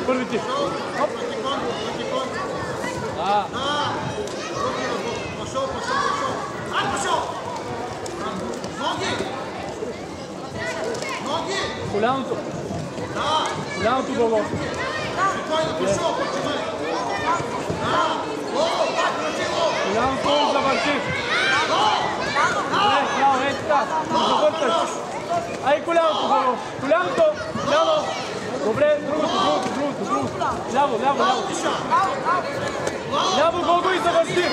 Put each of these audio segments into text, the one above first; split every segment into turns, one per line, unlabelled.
първи ти. Оп. Да.
Пошъл. Ай, пошъл! Ноги!
Коляното.
Да!
Коляното главо.
Спокойно, пошъл, почивай! Да!
Коляното завърши. Добре, право, ей така. Завърташ. Ай, коляното главо. Коляното. Ляво. Добре, другото. Ляво. Ляво главо и завърши.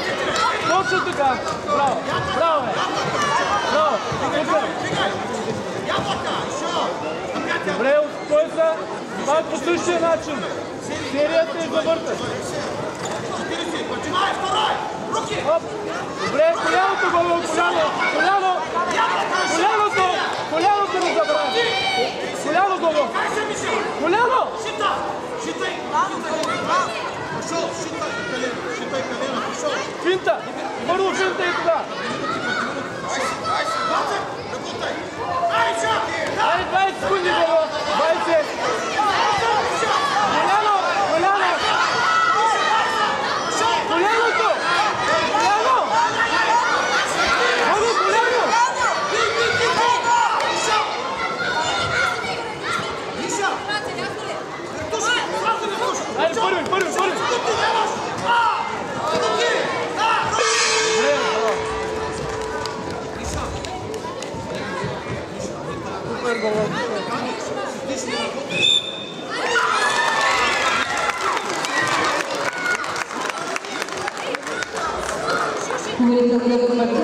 Точно така. Браво. Браво. Добре, успокой се. Това е по същия начин. Серията е завърташ. Добре, коляното главо, коляното не забрави. Коляно главо. Коляно!
Шитай! Пошъл, шитай колена, пошъл!
Финта! Първо финта и тога! Айде 20 секунди главо! 20! Коляно! Коляното! Коляно! Айде първи! Супер глава!
Говорит,